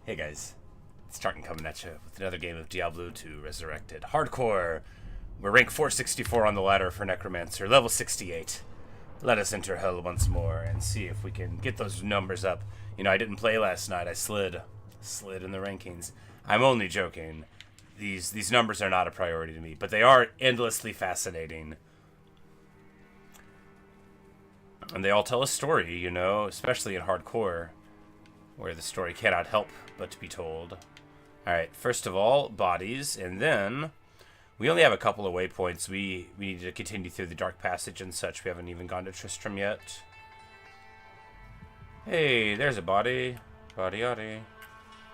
Hey guys, it's Tartan coming at you with another game of Diablo 2 Resurrected. Hardcore! We're rank 464 on the ladder for Necromancer, level 68. Let us enter hell once more and see if we can get those numbers up. You know, I didn't play last night, I slid in the rankings. I'm only joking. These numbers are not a priority to me, but they are endlessly fascinating. And they all tell a story, you know, especially in hardcore, where the story cannot help but to be told. Alright, first of all, bodies, and then we only have a couple of waypoints. We need to continue through the Dark Passage and such. We haven't even gone to Tristram yet. Hey, there's a body. Body-yaddy.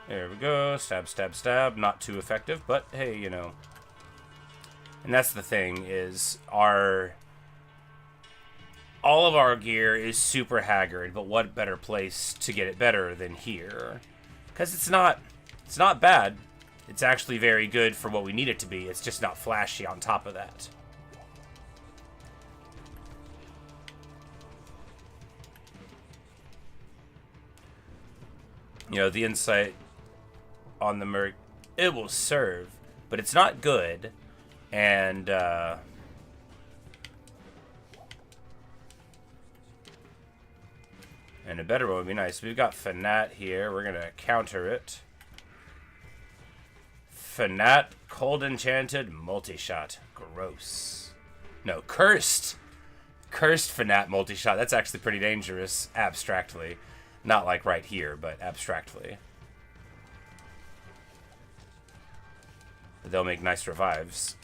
There we go. Stab, stab, stab. Not too effective, but hey, you know. And that's the thing, is all of our gear is super haggard, but what better place to get it better than here? Because it's not bad. It's actually very good for what we need it to be. It's just not flashy on top of that. You know, the insight on the merc, it will serve, but it's not good. And, and a better one would be nice. We've got Fanat here. We're going to counter it. Fanat, cold enchanted, multi-shot. Gross. No, cursed. Cursed Fanat multi-shot. That's actually pretty dangerous, abstractly. Not like right here, but abstractly. But they'll make nice revives.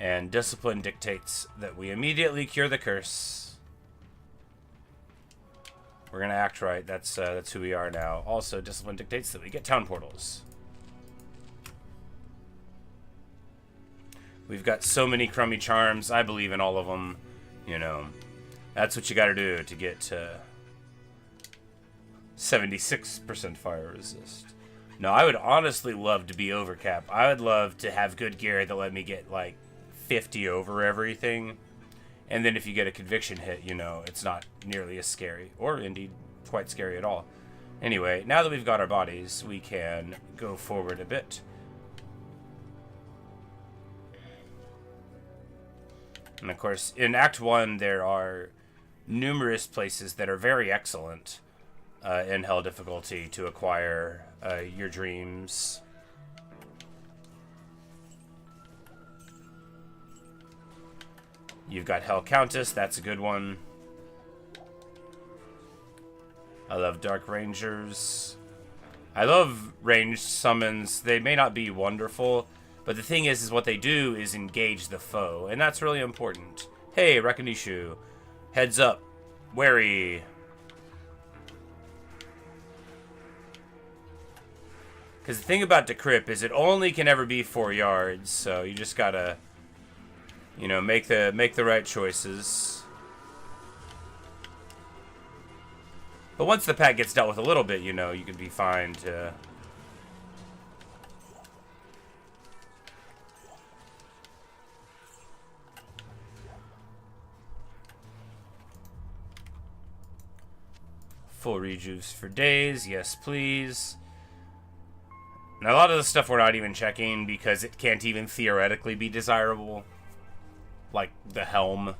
And discipline dictates that we immediately cure the curse. We're gonna act right. That's who we are now. Also, discipline dictates that we get town portals. We've got so many crummy charms. I believe in all of them. You know, that's what you got to do to get 76% fire resist. No, I would honestly love to be overcap. I would love to have good gear that let me get like 50 over everything, and then if you get a conviction hit, you know, it's not nearly as scary, or indeed quite scary at all. Anyway, now that we've got our bodies, we can go forward a bit. And of course, in Act 1, there are numerous places that are very excellent in Hell difficulty to acquire your dreams. You've got Hell Countess, that's a good one. I love Dark Rangers. I love ranged summons. They may not be wonderful, but the thing is what they do is engage the foe, and that's really important. Hey, Rakanishu. Heads up. Wary. Because the thing about Decrypt is it only can ever be 4 yards, so you just gotta, you know, make the right choices. But once the pack gets dealt with a little bit, you know, you can be fine to... Full rejuves for days, yes please. Now a lot of the stuff we're not even checking because it can't even theoretically be desirable. Like the helm.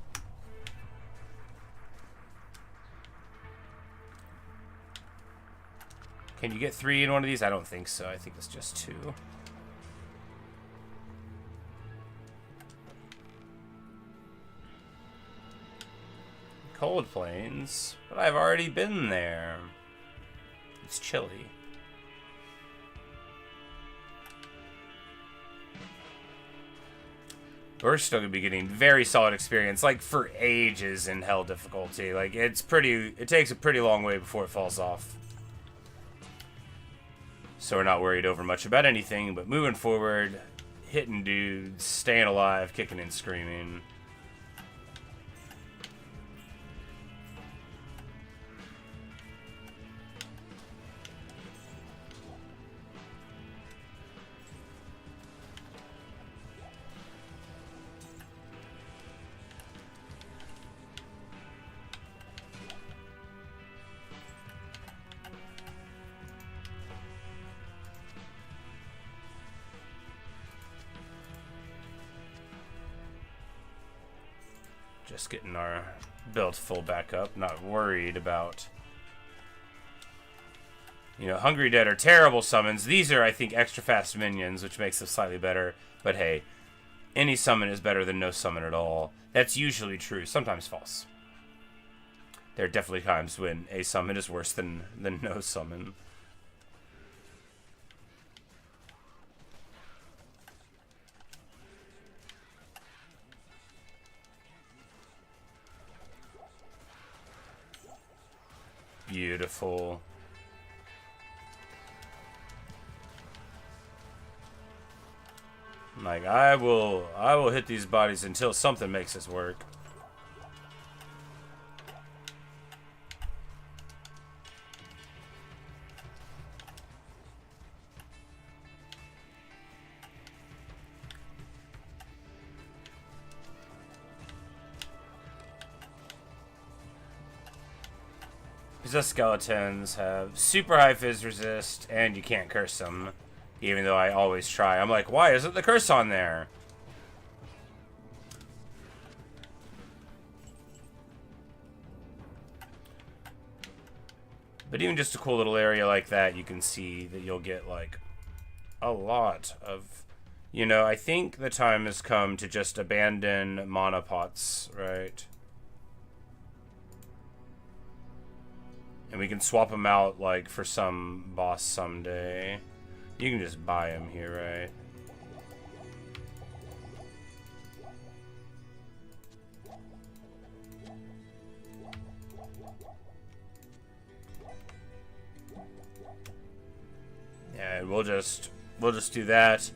Can you get 3 in one of these? I don't think so. I think it's just 2. Cold Plains, but I've already been there. It's chilly. We're still gonna be getting very solid experience, like for ages in Hell difficulty. Like it takes a pretty long way before it falls off. So we're not worried over much about anything, but moving forward, hitting dudes, staying alive, kicking and screaming. Just getting our build full back up. Not worried about... You know, Hungry Dead are terrible summons. These are, I think, extra fast minions, which makes them slightly better. But hey, any summon is better than no summon at all. That's usually true, sometimes false. There are definitely times when a summon is worse than no summon. Beautiful. Like, I will hit these bodies until something makes this work. Possessed skeletons have super high fizz resist, and you can't curse them. Even though I always try. I'm like, why isn't the curse on there? But even just a cool little area like that, you can see that you'll get, like, a lot of... You know, I think the time has come to just abandon mana pots, right? And we can swap them out, like, for some boss someday. You can just buy them here, right? Yeah, we'll just do that.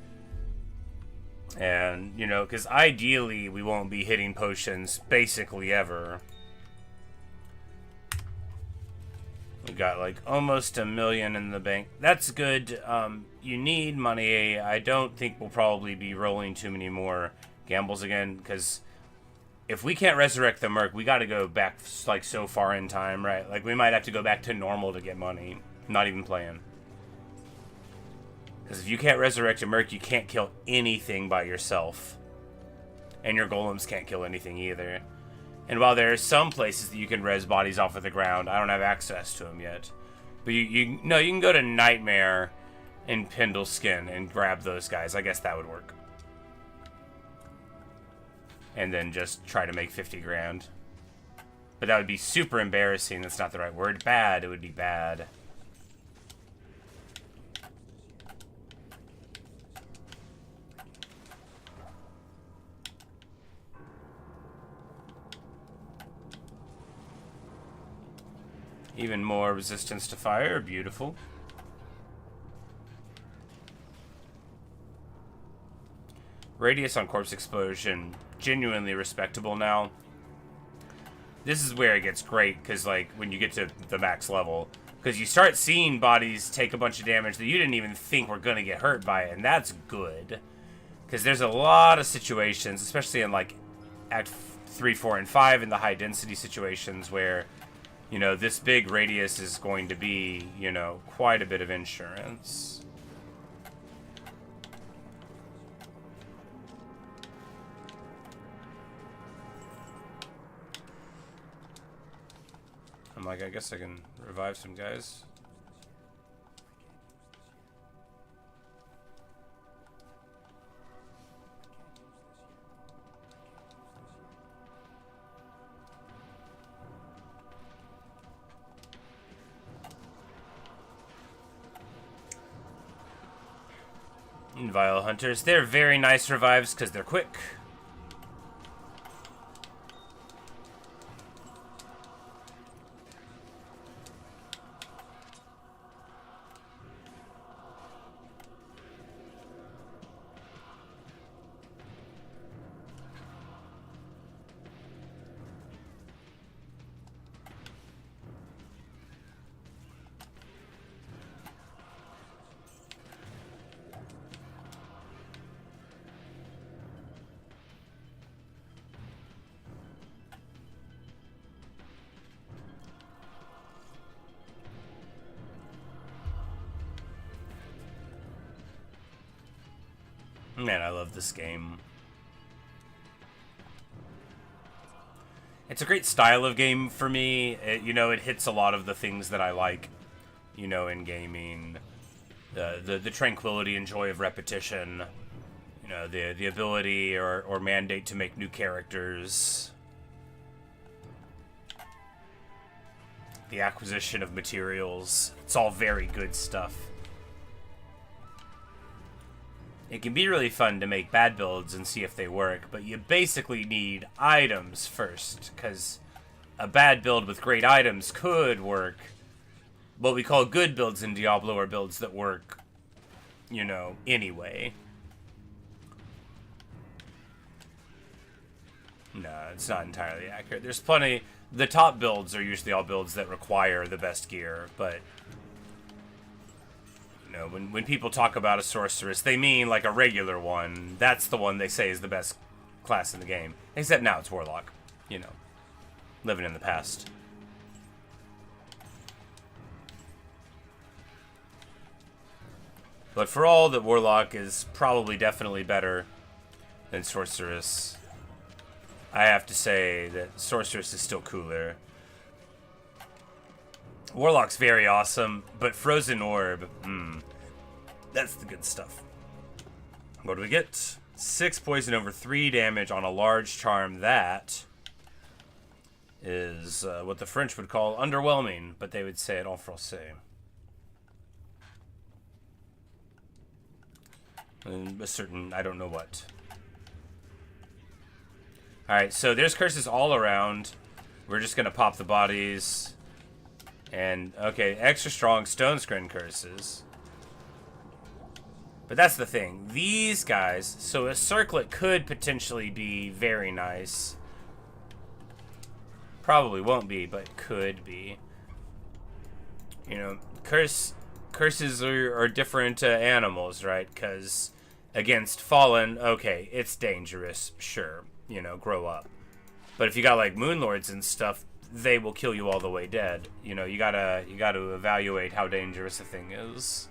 And, you know, because ideally we won't be hitting potions basically ever. We got like almost $1 million in the bank. That's good. You need money. I don't think we'll probably be rolling too many more gambles again, because if we can't resurrect the Merc, we got to go back like so far in time, right? Like we might have to go back to normal to get money. Not even playing. Because if you can't resurrect a Merc, you can't kill anything by yourself. And your golems can't kill anything either. And while there are some places that you can res bodies off of the ground, I don't have access to them yet. But you can go to Nightmare and Pendle Skin and grab those guys. I guess that would work. And then just try to make 50 grand. But that would be super embarrassing. That's not the right word. Bad. It would be bad. Even more resistance to fire. Beautiful. Radius on corpse explosion. Genuinely respectable now. This is where it gets great, because like when you get to the max level, because you start seeing bodies take a bunch of damage that you didn't even think were going to get hurt by it, and that's good. Because there's a lot of situations, especially in like Act 3, 4, and 5 in the high density situations where, you know, this big radius is going to be, you know, quite a bit of insurance. I'm like, I guess I can revive some guys. Vile Hunters. They're very nice revives because they're quick. Man, I love this game. It's a great style of game for me. It hits a lot of the things that I like, in gaming. The tranquility and joy of repetition. The ability or mandate to make new characters. The acquisition of materials. It's all very good stuff. It can be really fun to make bad builds and see if they work, but you basically need items first, because a bad build with great items could work. What we call good builds in Diablo are builds that work, anyway. No, it's not entirely accurate. There's plenty... The top builds are usually all builds that require the best gear, but... when people talk about a sorceress, they mean like a regular one. That's the one they say is the best class in the game. Except now it's Warlock. Living in the past. But for all that, Warlock is probably definitely better than Sorceress. I have to say that Sorceress is still cooler. Warlock's very awesome, but Frozen Orb, that's the good stuff. What do we get? 6 poison over 3 damage on a large charm. That is what the French would call underwhelming, but they would say it en français. A certain, I don't know what. Alright, so there's curses all around. We're just going to pop the bodies. And, okay, extra strong stone screen curses. But that's the thing. These guys, so a circlet could potentially be very nice. Probably won't be, but could be. Curses are different animals, right? Because against Fallen, okay, it's dangerous, sure. Grow up. But if you got like Moonlords and stuff, they will kill you all the way dead. You gotta evaluate how dangerous a thing is.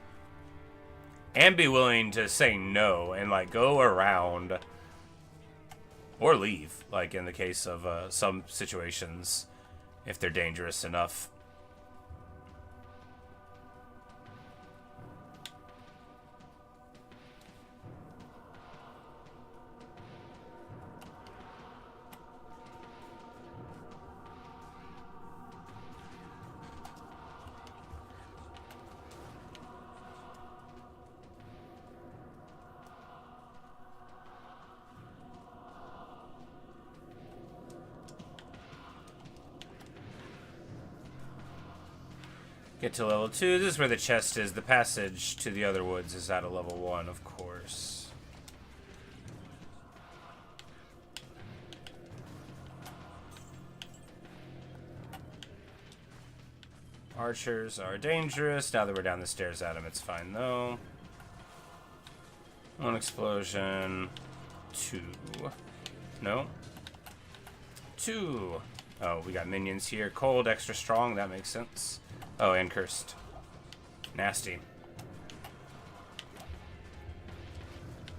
And be willing to say no and like go around. Or leave, like in the case of some situations, if they're dangerous enough. Get to level 2. This is where the chest is. The passage to the other woods is at a level 1, of course. Archers are dangerous. Now that we're down the stairs at them, it's fine, though. 1 explosion. 2. No. 2. Oh, we got minions here. Cold, extra strong. That makes sense. Oh, and cursed. Nasty.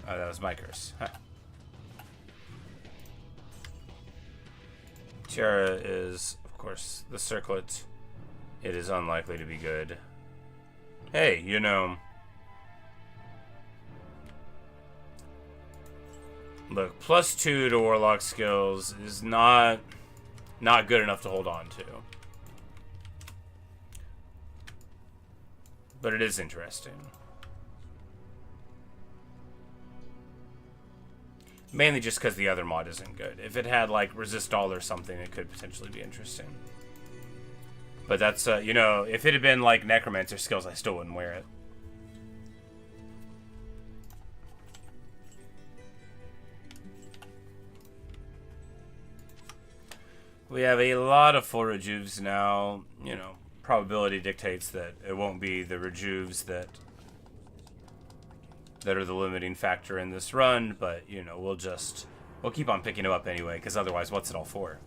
Oh, that was my curse. Huh. Tiara is, of course, the circlet. It is unlikely to be good. Hey, look, +2 to Warlock skills is not good enough to hold on to. But it is interesting. Mainly just because the other mod isn't good. If it had, like, resist all or something, it could potentially be interesting. But that's, if it had been, like, Necromancer skills, I still wouldn't wear it. We have a lot of full rejuves now, Probability dictates that it won't be the rejuves that are the limiting factor in this run, but we'll keep on picking them up anyway, because otherwise what's it all for?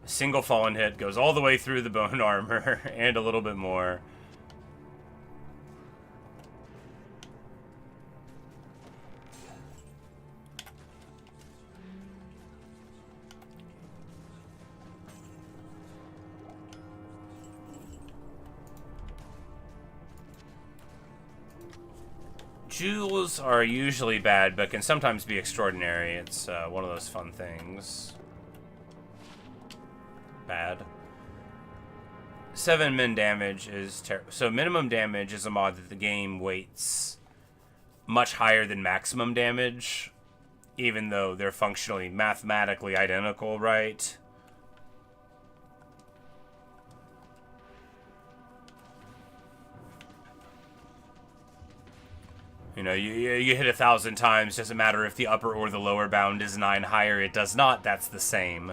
A single fallen hit goes all the way through the bone armor and a little bit more. Jewels are usually bad, but can sometimes be extraordinary. It's one of those fun things. Bad. 7 min damage is terrible. So minimum damage is a mod that the game weights much higher than maximum damage, even though they're functionally mathematically identical, right? You know, you hit 1,000 times, doesn't matter if the upper or the lower bound is 9 higher, it does not, that's the same.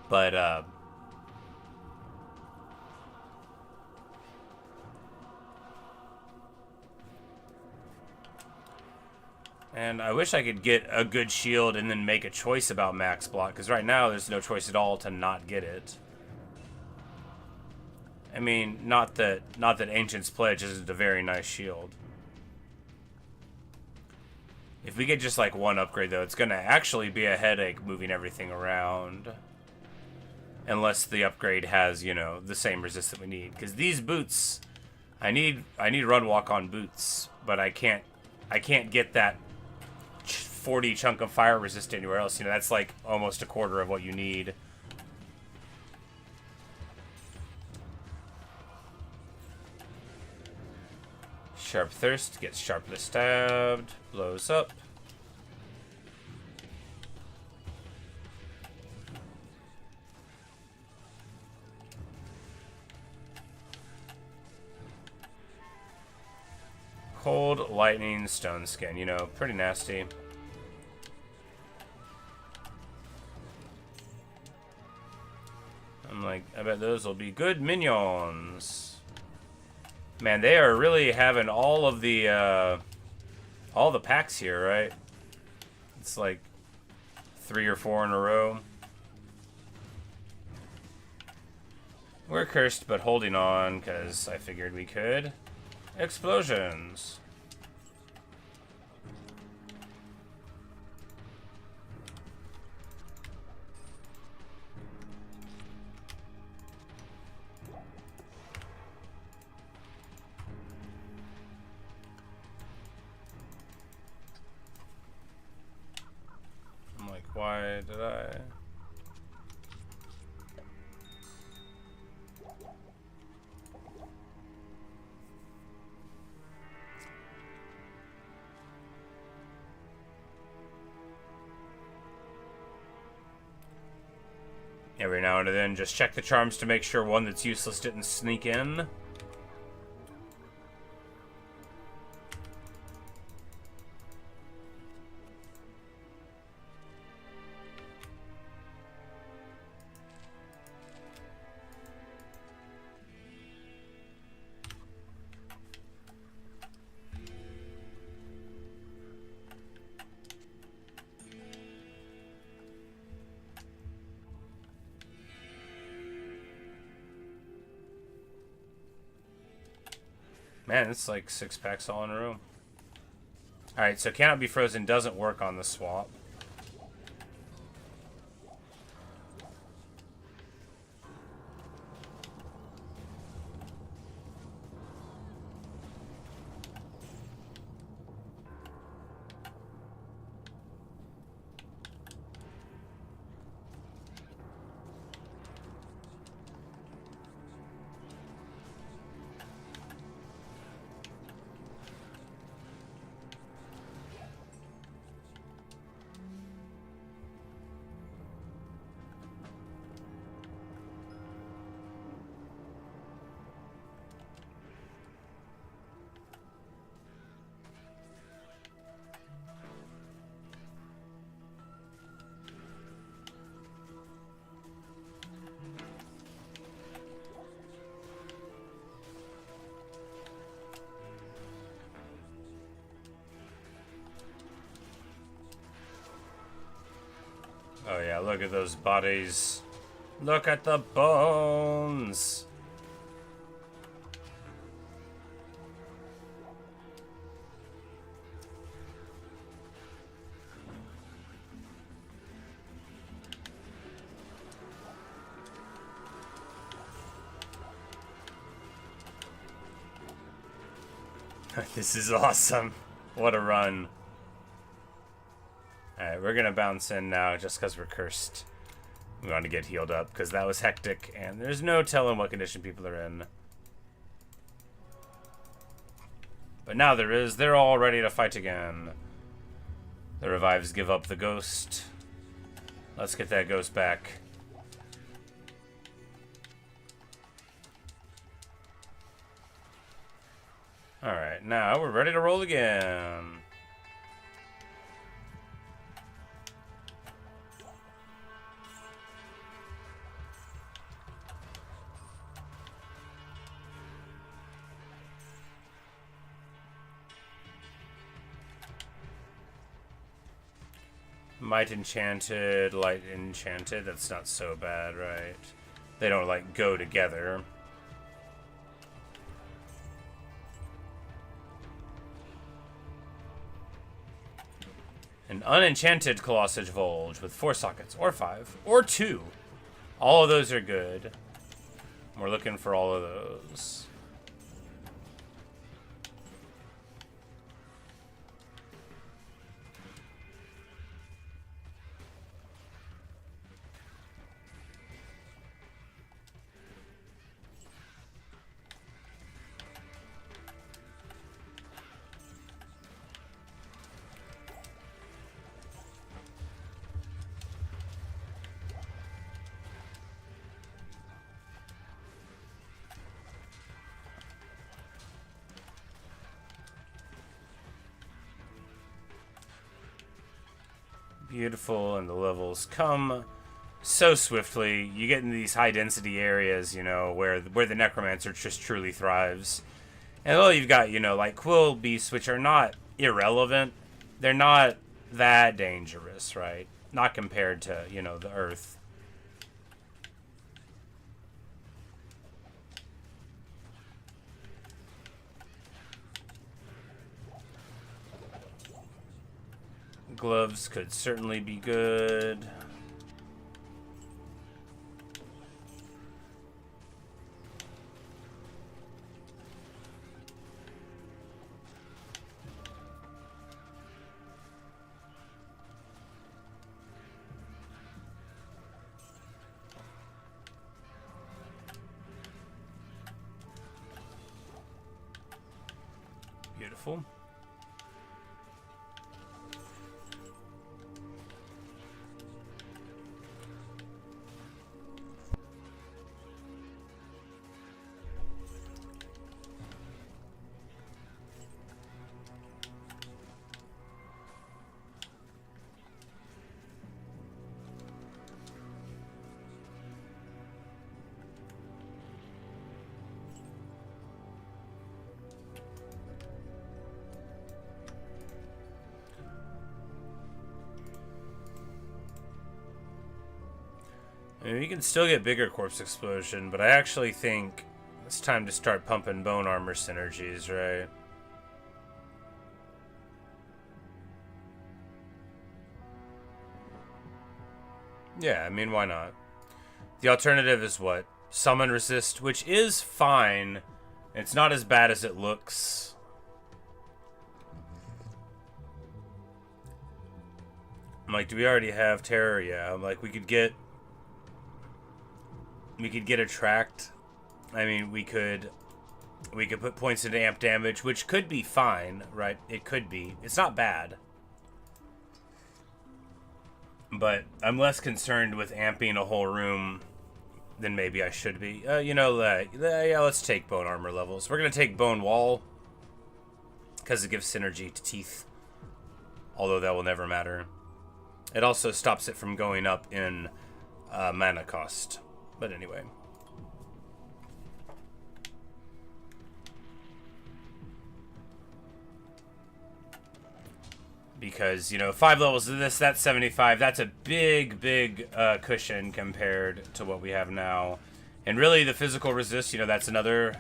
But, and I wish I could get a good shield and then make a choice about max block, because right now there's no choice at all to not get it. I mean, not that Ancient's Pledge isn't a very nice shield. If we get just like one upgrade though, it's gonna actually be a headache moving everything around. Unless the upgrade has, you know, the same resist that we need. Because these boots, I need run walk on boots, but I can't get that 40 chunk of fire resist anywhere else. You know, that's like almost a quarter of what you need. Sharp Thirst gets sharply stabbed, blows up. Cold Lightning Stone Skin, you know, pretty nasty. I'm like, I bet those will be good minions. Man, they are really having all the packs here, right? It's like 3 or 4 in a row. We're cursed, but holding on, because I figured we could. Explosions. I'm like, why did I... Every now and then, just check the charms to make sure one that's useless didn't sneak in. Man, it's like 6 packs all in a row. Alright, so Cannot Be Frozen doesn't work on the swap. Oh yeah, look at those bodies. Look at the bones. This is awesome. What a run. Alright, we're gonna bounce in now just because we're cursed. We want to get healed up because that was hectic, and there's no telling what condition people are in. But now there is. They're all ready to fight again. The revives give up the ghost. Let's get that ghost back. Alright, now we're ready to roll again. Might enchanted, light enchanted. That's not so bad, right? They don't, like, go together. An unenchanted Colossage Volge with 4 sockets, or 5, or 2. All of those are good. We're looking for all of those. Beautiful, and the levels come so swiftly. You get in these high density areas, you know, where the necromancer just truly thrives. And well, you've got, you know, like quill beasts, which are not irrelevant. They're not that dangerous, right? Not compared to, you know, the earth. Gloves could certainly be good. Beautiful. I mean, you can still get bigger corpse explosion, but I actually think it's time to start pumping bone armor synergies, right? Yeah, I mean, why not? The alternative is what? Summon resist, which is fine. It's not as bad as it looks. I'm like, do we already have terror? Yeah, I'm like, we could get attract. I mean, we could put points into amp damage, which could be fine, right? It could be. It's not bad. But I'm less concerned with amping a whole room than maybe I should be. You know, yeah, let's take bone armor levels. We're going to take bone wall because it gives synergy to teeth, although that will never matter. It also stops it from going up in mana cost. But anyway. Because, you know, 5 levels of this, that's 75. That's a big cushion compared to what we have now. And really, the physical resist, you know, that's another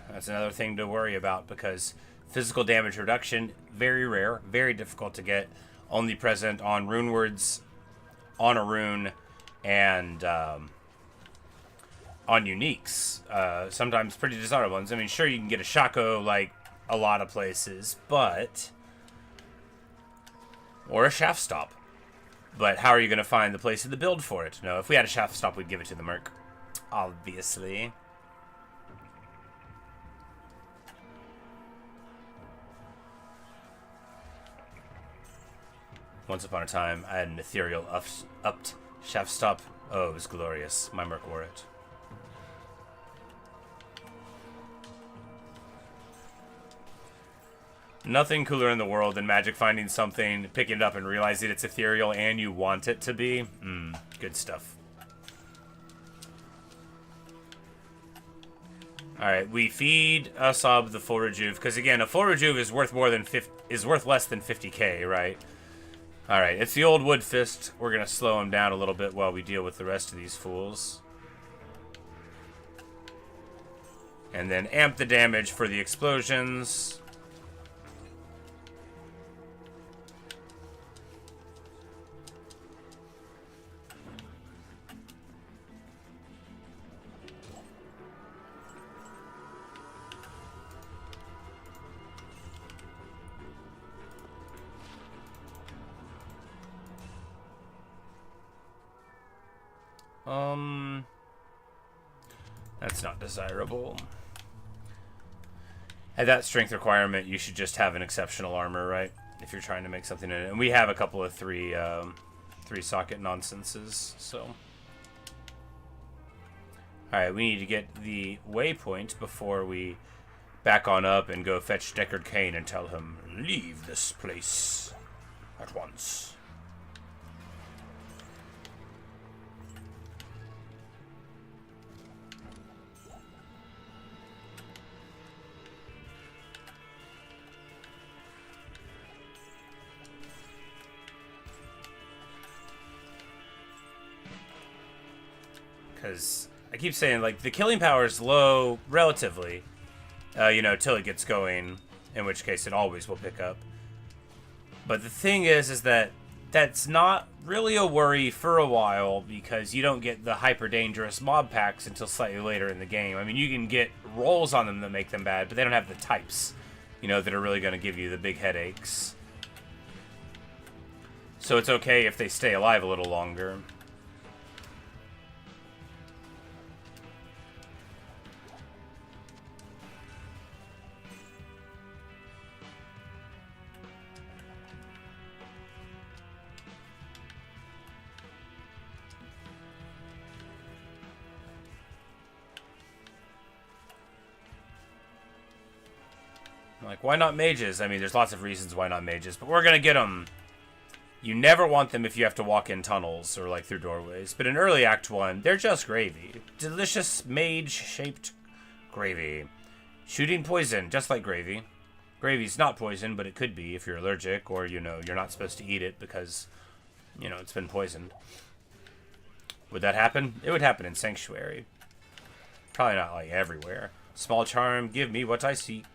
thing to worry about, because physical damage reduction, very rare, very difficult to get, only present on rune words, on a rune, and on uniques. Sometimes pretty desirable ones. I mean, sure, you can get a Shaco, like, a lot of places, but Or a shaft stop. But how are you going to find the place in the build for it? No, if we had a shaft stop, we'd give it to the merc. Obviously. Once upon a time, I had an ethereal upped shaft stop. Oh, it was glorious. My merc wore it. Nothing cooler in the world than magic finding something, picking it up and realizing it's ethereal and you want it to be. Good stuff. Alright, we feed Asab the full rejuve, because again, a full rejuve is worth less than 50k, right? Alright, it's the old wood fist. We're gonna slow him down a little bit while we deal with the rest of these fools. And then amp the damage for the explosions. That's not desirable. At that strength requirement, you should just have an exceptional armor, right? If you're trying to make something in it. And we have a couple of three socket nonsenses, so. Alright, we need to get the waypoint before we back on up and go fetch Deckard Cain and tell him, leave this place at once. Because I keep saying, like, the killing power is low relatively, till it gets going, in which case it always will pick up. But the thing is that that's not really a worry for a while, because you don't get the hyper dangerous mob packs until slightly later in the game. I mean, you can get rolls on them that make them bad, but they don't have the types, that are really going to give you the big headaches. So it's okay if they stay alive a little longer. Like, why not mages? I mean, there's lots of reasons why not mages, but we're gonna get them. You never want them if you have to walk in tunnels or, like, through doorways. But in early Act 1, they're just gravy. Delicious mage-shaped gravy. Shooting poison, just like gravy. Gravy's not poison, but it could be if you're allergic or, you're not supposed to eat it because, it's been poisoned. Would that happen? It would happen in Sanctuary. Probably not, like, everywhere. Small charm, give me what I seek.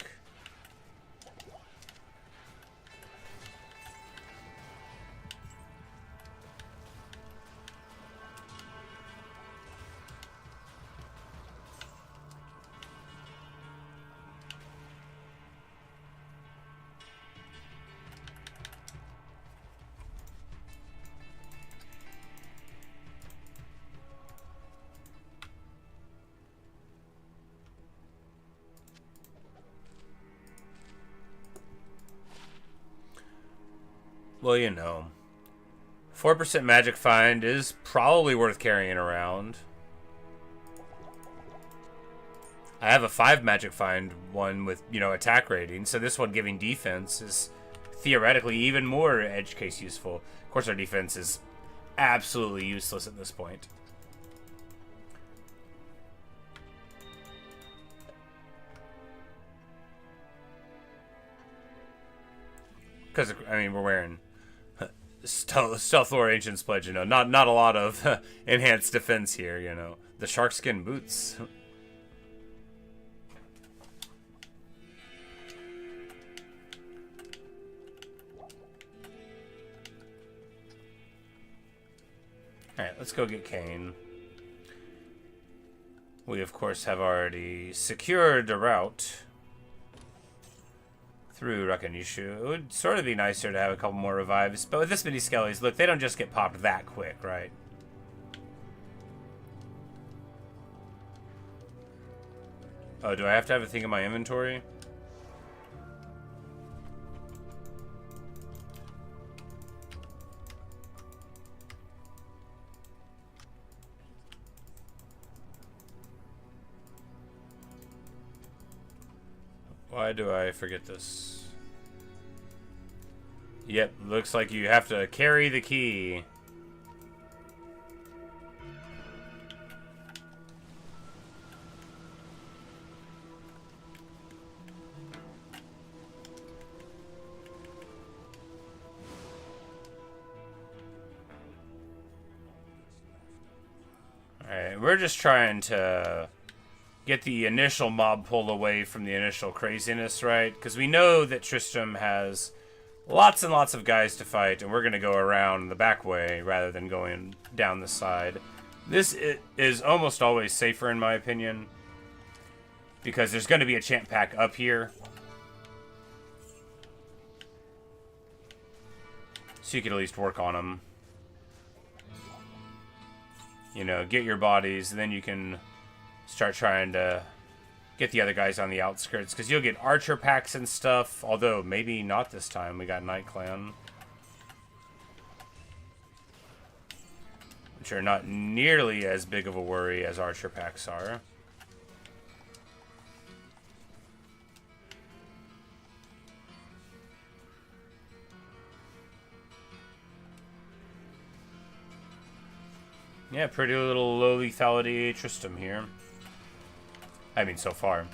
Well, 4% magic find is probably worth carrying around. I have a 5 magic find one with, attack rating, so this one giving defense is theoretically even more edge case useful. Of course, our defense is absolutely useless at this point. Because, we're wearing Stealth or Ancient's Pledge, not a lot of enhanced defense here, The sharkskin boots. Alright, let's go get Cain. We, of course, have already secured a route through Rakanishu. It would sort of be nicer to have a couple more revives, but with this many skellies, look, they don't just get popped that quick, right? Oh, do I have to have a thing in my inventory? Why do I forget this? Yep, looks like you have to carry the key. Alright, we're just trying to get the initial mob pull away from the initial craziness, right? Because we know that Tristram has lots and lots of guys to fight, and we're going to go around the back way rather than going down the side. This is almost always safer, in my opinion, because there's going to be a champ pack up here. So you could at least work on them. You know, get your bodies, and then you can start trying to get the other guys on the outskirts, because you'll get archer packs and stuff, although maybe not this time. We got Night Clan, which are not nearly as big of a worry as archer packs are. Yeah, pretty little low lethality Tristram here. I mean, so far.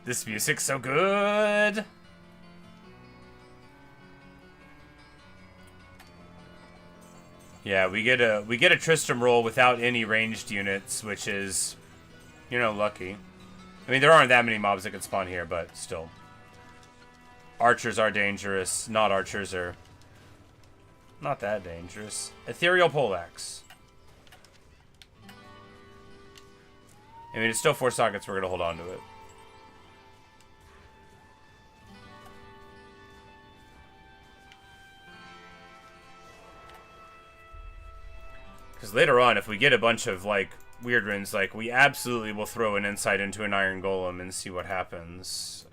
This music's so good. Yeah, we get a Tristram roll without any ranged units, which is, you know, lucky. I mean, there aren't that many mobs that can spawn here, but still. Archers are dangerous. Not archers are not that dangerous. Ethereal Poleaxe. I mean, it's still 4 sockets. We're going to hold on to it. Because later on, if we get a bunch of, like, weird runes, like, we absolutely will throw an insight into an Iron Golem and see what happens.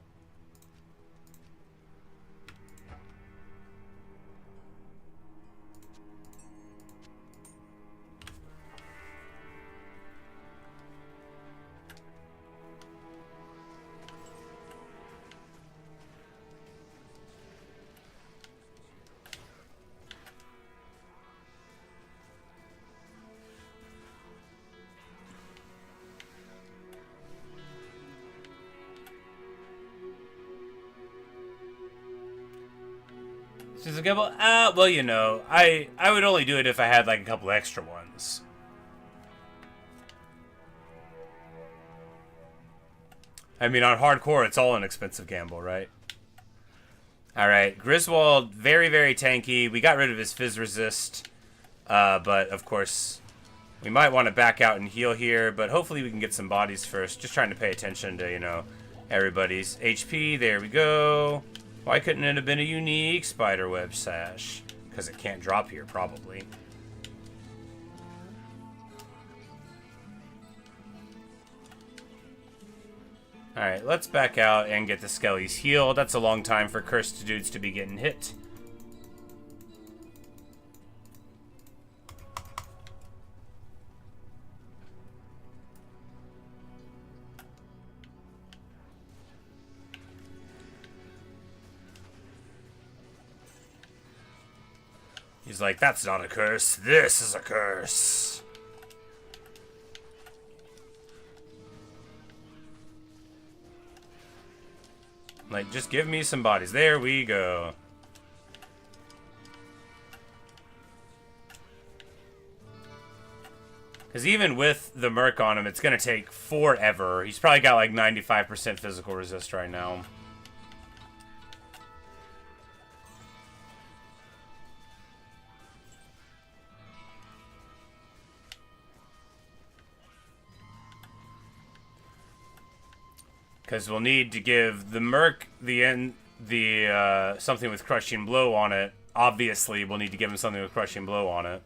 She's a gamble? Well, you know, I would only do it if I had, like, a couple extra ones. I mean, on hardcore, it's all an expensive gamble, right? Alright, Griswold, very, very tanky. We got rid of his Fizz Resist. But, of course, we might want to back out and heal here. But hopefully we can get some bodies first. Just trying to pay attention to, you know, everybody's HP. There we go. Why couldn't it have been a unique spiderweb sash? Because it can't drop here, probably. Alright, let's back out and get the skellies healed. That's a long time for cursed dudes to be getting hit. He's like, that's not a curse. This is a curse. Like, just give me some bodies. There we go. Because even with the Merc on him, it's going to take forever. He's probably got like 95% physical resist right now. Because we'll need to give the Merc something with Crushing Blow on it. Obviously, we'll need to give him something with Crushing Blow on it.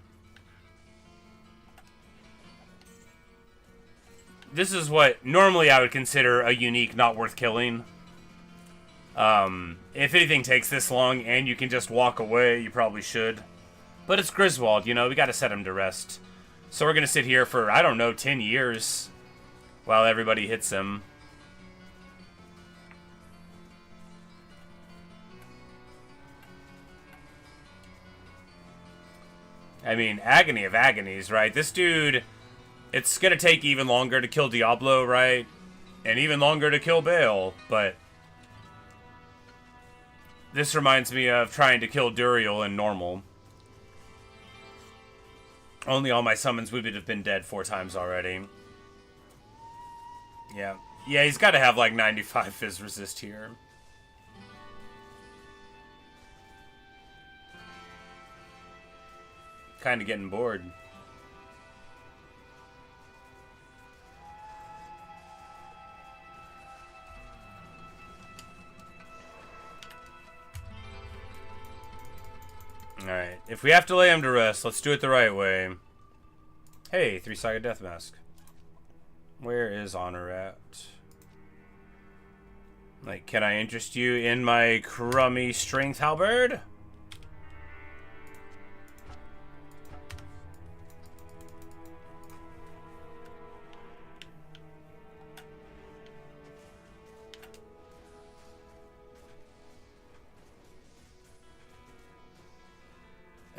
This is what normally I would consider a unique not worth killing. If anything takes this long and you can just walk away, you probably should. But it's Griswold, you know, we gotta set him to rest. So we're gonna sit here for, I don't know, 10 years while everybody hits him. I mean, agony of agonies, right? This dude, it's gonna take even longer to kill Diablo, right? And even longer to kill Bale, but this reminds me of trying to kill Duriel in normal. Only all my summons would have been dead 4 times already. Yeah. Yeah, he's got to have like 95 Fizz resist here. Kind of getting bored. Alright, if we have to lay him to rest, let's do it the right way. Hey, 3-sided death mask. Where is Honor at? Like, can I interest you in my crummy strength halberd?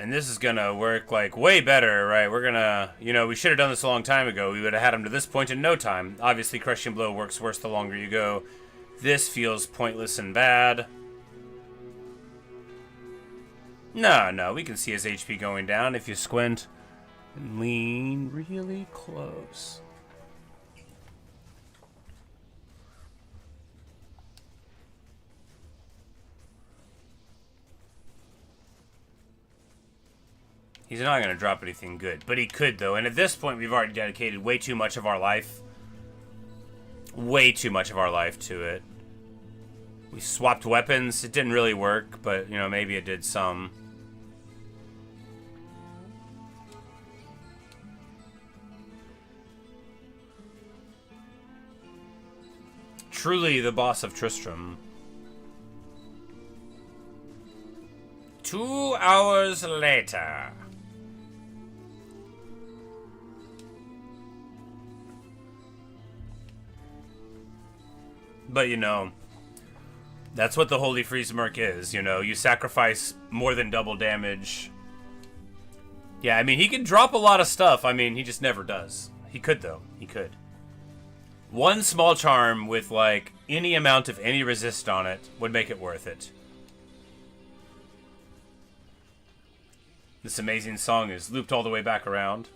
And this is gonna work, like, way better, right? We're gonna, you know, we should have done this a long time ago. We would have had him to this point in no time. Obviously, Crushing Blow works worse the longer you go. This feels pointless and bad. No, we can see his HP going down if you squint and lean really close. He's not going to drop anything good, but he could, though. And at this point, we've already dedicated way too much of our life. Way too much of our life to it. We swapped weapons. It didn't really work, but, you know, maybe it did some. Truly the boss of Tristram. 2 hours later. But, you know, that's what the Holy Freeze Merc is, you know. You sacrifice more than double damage. Yeah, I mean, he can drop a lot of stuff. I mean, he just never does. He could, though. He could. One small charm with, like, any amount of any resist on it would make it worth it. This amazing song is looped all the way back around.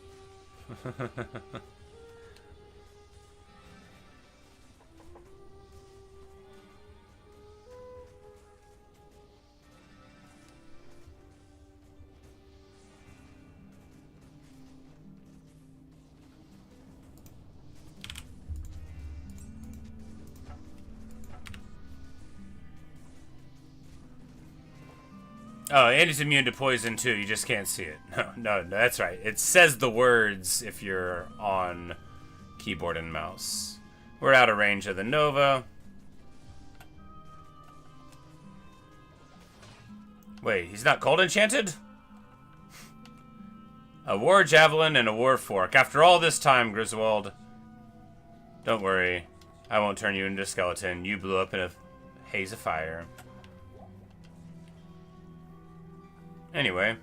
Oh, and he's immune to poison too. You just can't see it. No, that's right. It says the words if you're on keyboard and mouse. We're out of range of the Nova. Wait, he's not cold enchanted? A war javelin and a war fork. After all this time, Griswold. Don't worry. I won't turn you into a skeleton. You blew up in a haze of fire. Anyway.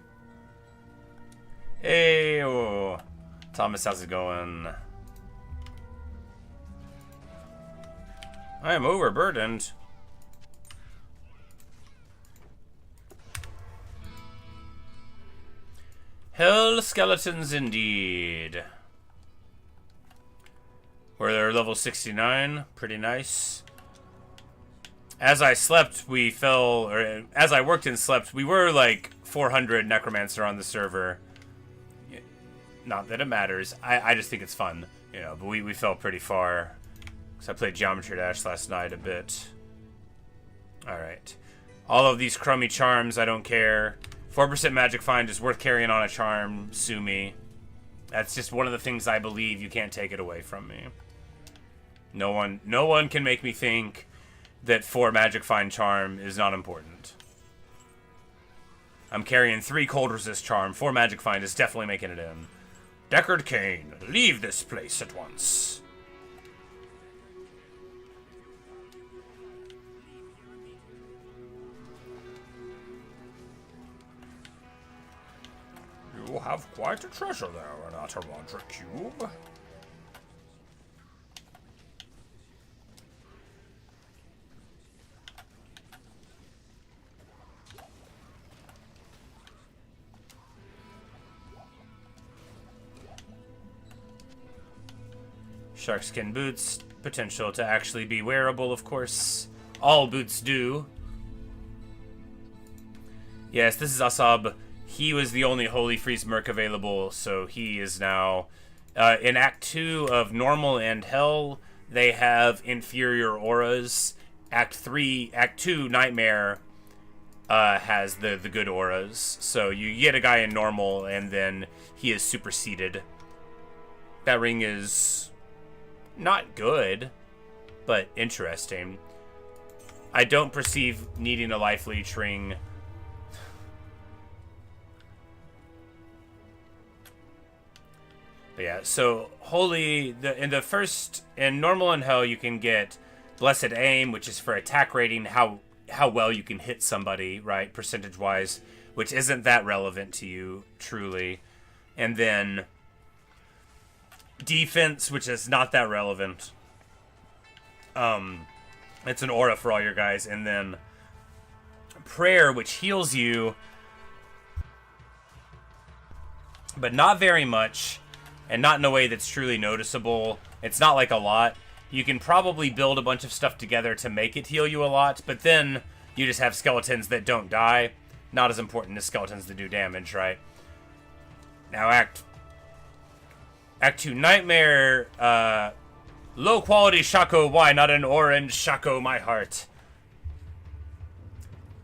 Hey, oh. Thomas, how's it going? I am overburdened. Hell skeletons indeed. We're level 69. Pretty nice. As I slept, we fell, or as I worked and slept, we were like 400 Necromancer on the server. Not that it matters. I just think it's fun, you know, but we fell pretty far. Because I played Geometry Dash last night a bit. Alright. All of these crummy charms, I don't care. 4% Magic Find is worth carrying on a charm. Sue me. That's just one of the things I believe. You can't take it away from me. No one can make me think that 4 Magic Find charm is not important. I'm carrying 3 Cold Resist charm. 4 Magic Find is definitely making it in. Deckard Cain, leave this place at once. You have quite a treasure there, Renata Roderick Cube. Sharkskin boots, potential to actually be wearable, of course. All boots do. Yes, this is Asab. He was the only Holy Freeze Merc available, so he is now... in Act 2 of Normal and Hell, they have inferior auras. Act 2, Nightmare, has the good auras. So you get a guy in Normal, and then he is superseded. That ring is... not good, but interesting. I don't perceive needing a life leech ring. But yeah, so in Normal and Hell, you can get Blessed Aim, which is for attack rating, how well you can hit somebody, right, percentage-wise, which isn't that relevant to you, truly. And then Defense, which is not that relevant. It's an aura for all your guys. And then Prayer, which heals you, but not very much, and not in a way that's truly noticeable. It's not like a lot. You can probably build a bunch of stuff together to make it heal you a lot, but then you just have skeletons that don't die. Not as important as skeletons that do damage, right? Now Act 2 Nightmare, low quality Shaco, why not an orange Shaco, my heart?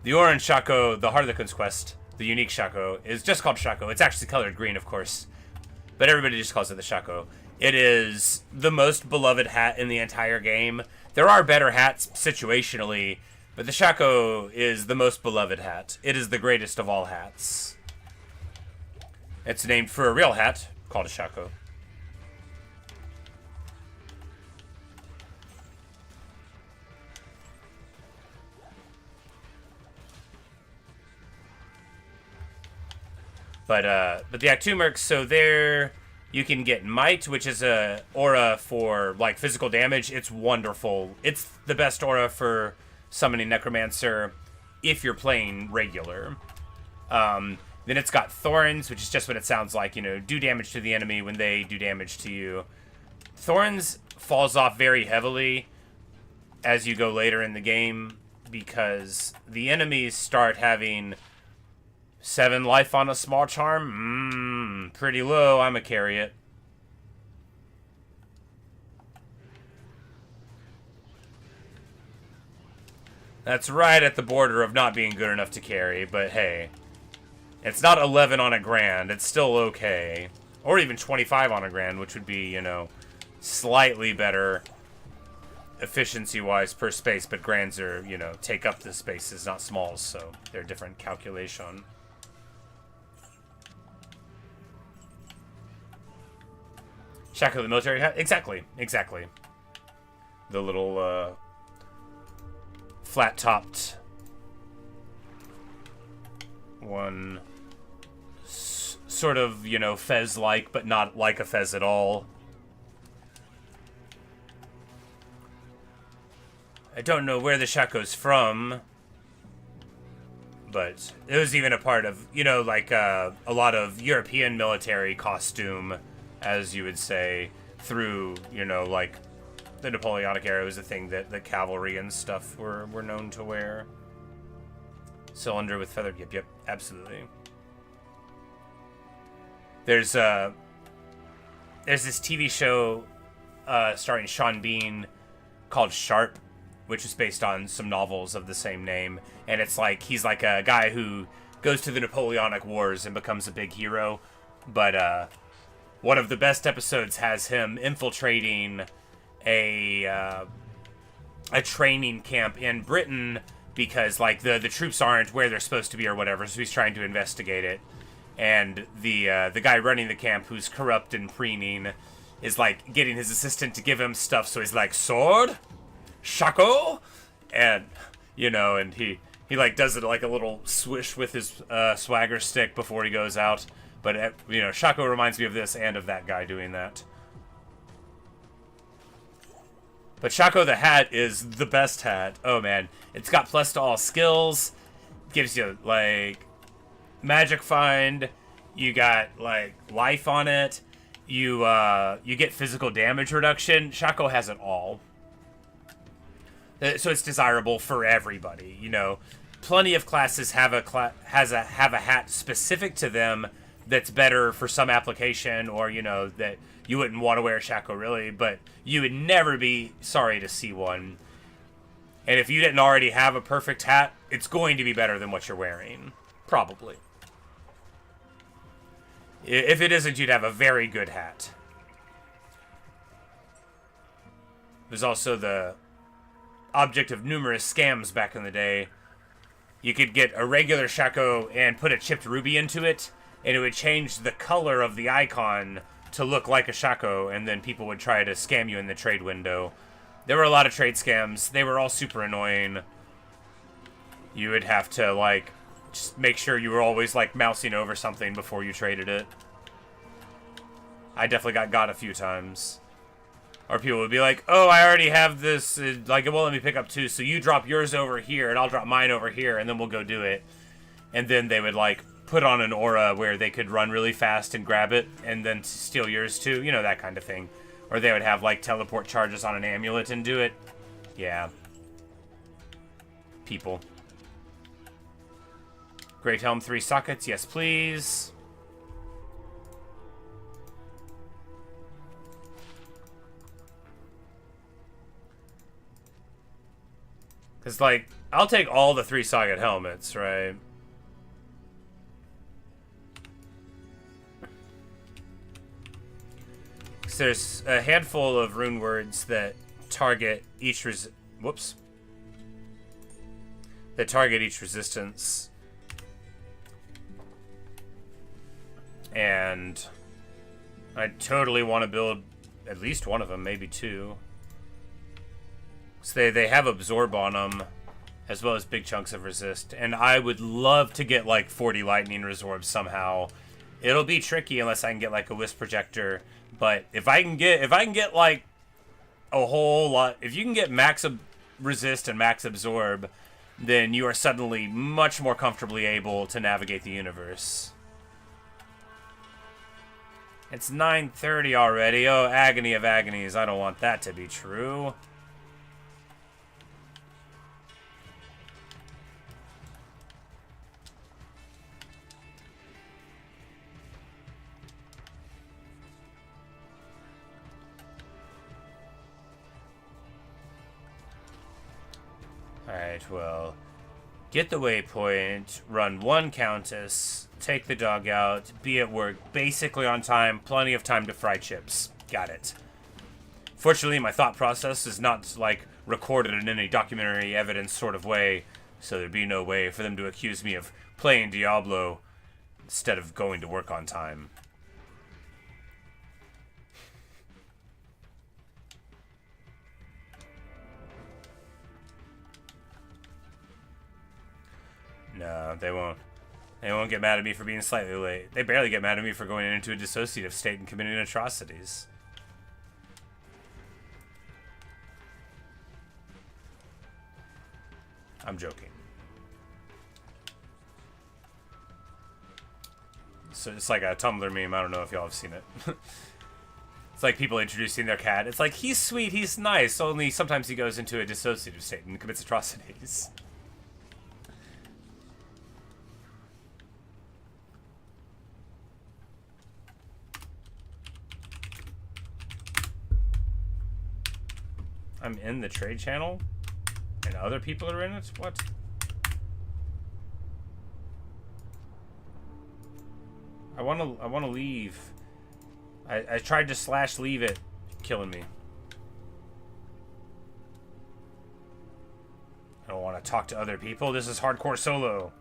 The orange Shaco, the Heart of the Kun's Quest, the unique Shaco, is just called Shaco. It's actually colored green, of course, but everybody just calls it the Shaco. It is the most beloved hat in the entire game. There are better hats situationally, but the Shaco is the most beloved hat. It is the greatest of all hats. It's named for a real hat called a Shaco. But the Act 2 mercs, so there you can get Might, which is a aura for like physical damage. It's wonderful. It's the best aura for summoning Necromancer if you're playing regular. Then it's got Thorns, which is just what it sounds like, you know, do damage to the enemy when they do damage to you. Thorns falls off very heavily as you go later in the game because the enemies start having 7 life on a small charm? Pretty low. I'ma carry it. That's right at the border of not being good enough to carry, but hey. It's not 11 on a grand. It's still okay. Or even 25 on a grand, which would be, you know, slightly better efficiency-wise per space, but grands are, you know, take up the spaces, not smalls, so they're a different calculation. Shaco the military hat? Exactly. The little, flat-topped one. Sort of, you know, fez-like, but not like a fez at all. I don't know where the Shaco's from, but it was even a part of, you know, like, a lot of European military costume, as you would say, through, you know, like, the Napoleonic era was a thing that the cavalry and stuff were known to wear. Cylinder with feather, yep, absolutely. There's this TV show starring Sean Bean called Sharp, which is based on some novels of the same name. And it's like he's like a guy who goes to the Napoleonic Wars and becomes a big hero. But one of the best episodes has him infiltrating a training camp in Britain because like the troops aren't where they're supposed to be or whatever. So he's trying to investigate it. And the guy running the camp, who's corrupt and preening, is like getting his assistant to give him stuff. So he's like, sword, shako, and and he like does it like a little swish with his swagger stick before he goes out. But shako reminds me of this and of that guy doing that. But Shako the hat is the best hat. Oh man, it's got plus to all skills, gives you like magic find, you got like life on it, you get physical damage reduction. Shako has it all, so it's desirable for everybody. Plenty of classes have a hat specific to them that's better for some application, or that you wouldn't want to wear Shako really, but you would never be sorry to see one. And if you didn't already have a perfect hat, it's going to be better than what you're wearing, probably. If it isn't, you'd have a very good hat. There's also the object of numerous scams back in the day. You could get a regular Shako and put a chipped ruby into it, and it would change the color of the icon to look like a Shako, and then people would try to scam you in the trade window. There were a lot of trade scams. They were all super annoying. You would have to, like, just make sure you were always, like, mousing over something before you traded it. I definitely got a few times. Or people would be like, oh, I already have this, like, it won't let me pick up two, so you drop yours over here, and I'll drop mine over here, and then we'll go do it. And then they would, like, put on an aura where they could run really fast and grab it, and then steal yours too, that kind of thing. Or they would have, like, teleport charges on an amulet and do it. Yeah. People. Great Helm, 3 sockets, yes please. Because, like, I'll take all the 3-socket helmets, right? So there's a handful of rune words that target each resistance. And I totally want to build at least one of them, maybe two. So they have absorb on them, as well as big chunks of resist. And I would love to get like 40 lightning resorbs somehow. It'll be tricky unless I can get like a wisp projector. But if I can get like a whole lot, if you can get max resist and max absorb, then you are suddenly much more comfortably able to navigate the universe. It's 9:30 already. Oh, agony of agonies. I don't want that to be true. Alright, well, get the waypoint, run 1 countess, take the dog out, be at work, basically on time, plenty of time to fry chips. Got it. Fortunately, my thought process is not, like, recorded in any documentary evidence sort of way, so there'd be no way for them to accuse me of playing Diablo instead of going to work on time. No, they won't. They won't get mad at me for being slightly late. They barely get mad at me for going into a dissociative state and committing atrocities. I'm joking. So it's like a Tumblr meme. I don't know if y'all have seen it. It's like people introducing their cat. It's like, he's sweet, he's nice, only sometimes he goes into a dissociative state and commits atrocities. I'm in the trade channel and other people are in it? What? I wanna leave. I tried to slash leave it, killing me. I don't want to talk to other people. This is hardcore solo.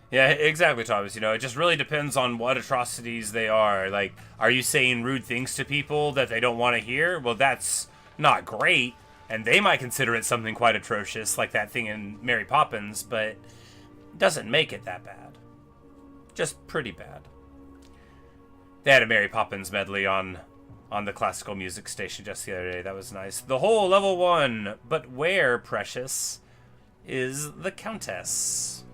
Yeah, exactly, Thomas. You know, it just really depends on what atrocities they are. Like, are you saying rude things to people that they don't want to hear? Well, that's not great, and they might consider it something quite atrocious, like that thing in Mary Poppins, but it doesn't make it that bad. Just pretty bad. They had a Mary Poppins medley on the classical music station just the other day. That was nice. The whole level 1, but where, precious, is the Countess?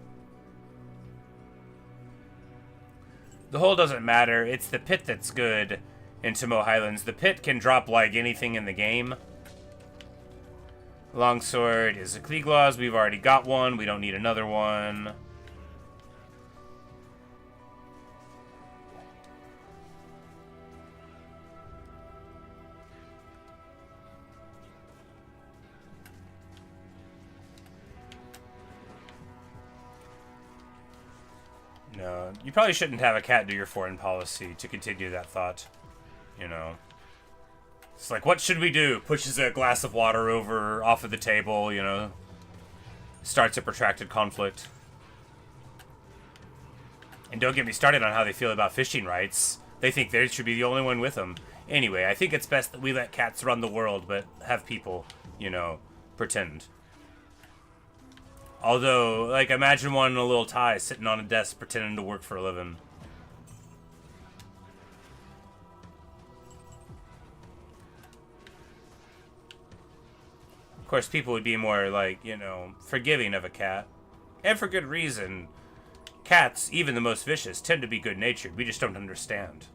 The hole doesn't matter. It's the pit that's good in Tomo Highlands. The pit can drop like anything in the game. Longsword is a Kleeglaws. We've already got one. We don't need another one. No, you probably shouldn't have a cat do your foreign policy, to continue that thought. You know. It's like, what should we do? Pushes a glass of water over off of the table, you know. Starts a protracted conflict. And don't get me started on how they feel about fishing rights. They think they should be the only one with them. Anyway, I think it's best that we let cats run the world, but have people, you know, pretend. Although, like, imagine one in a little tie sitting on a desk pretending to work for a living. Of course, people would be more, like, you know, forgiving of a cat. And for good reason. Cats, even the most vicious, tend to be good-natured. We just don't understand.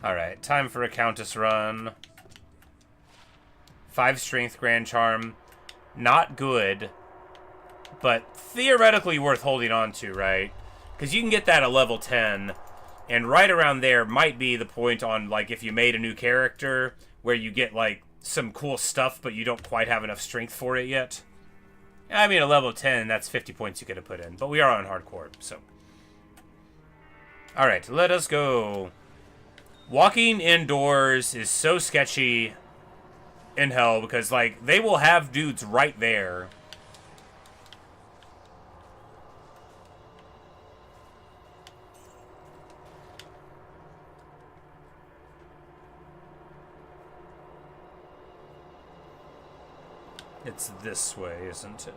Alright, time for a Countess run. 5 strength Grand Charm. Not good, but theoretically worth holding on to, right? Because you can get that at level 10, and right around there might be the point on, like, if you made a new character where you get, like, some cool stuff, but you don't quite have enough strength for it yet. I mean, at level 10, that's 50 points you could have put in, but we are on hardcore, so. Alright, let us go. Walking indoors is so sketchy in hell because, like, they will have dudes right there. It's this way, isn't it?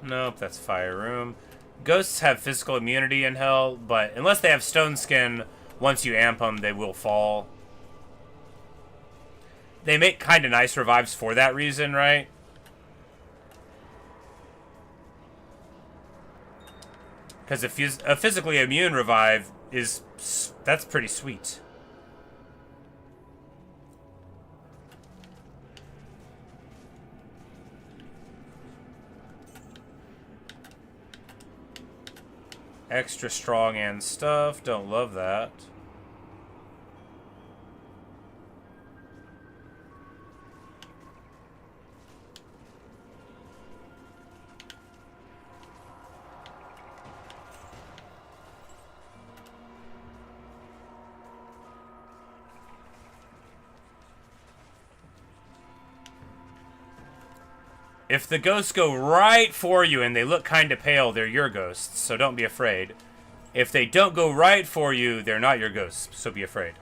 Nope, that's fire room. Ghosts have physical immunity in hell, but unless they have stone skin, once you amp them, they will fall. They make kind of nice revives for that reason, right? Because a physically immune revive is... that's pretty sweet. Extra strong and stuff. Don't love that. If the ghosts go right for you and they look kind of pale, they're your ghosts, so don't be afraid. If they don't go right for you, they're not your ghosts, so be afraid.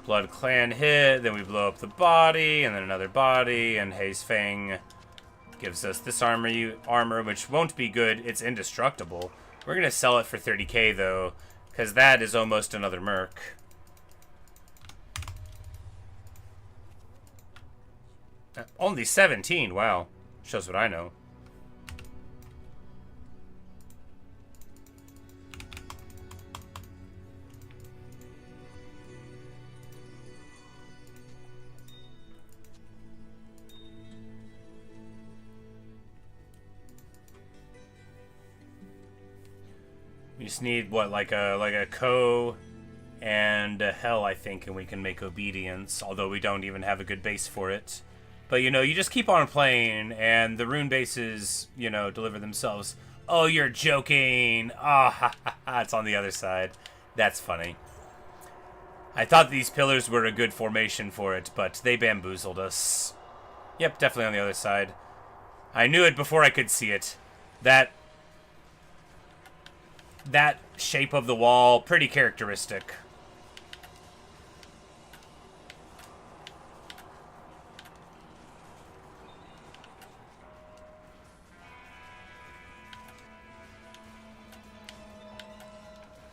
Blood Clan hit, then we blow up the body, and then another body, and Haze Fang gives us this armor, which won't be good. It's indestructible. We're going to sell it for 30k, though, because that is almost another merc. Only 17, wow. Shows what I know. We just need, what, like a Co and a Hell, I think, and we can make Obedience, although we don't even have a good base for it. But, you know, you just keep on playing, and the rune bases, you know, deliver themselves. Oh, you're joking! Ah, ha, ha, ha, it's on the other side. That's funny. I thought these pillars were a good formation for it, but they bamboozled us. Yep, definitely on the other side. I knew it before I could see it. That shape of the wall, pretty characteristic.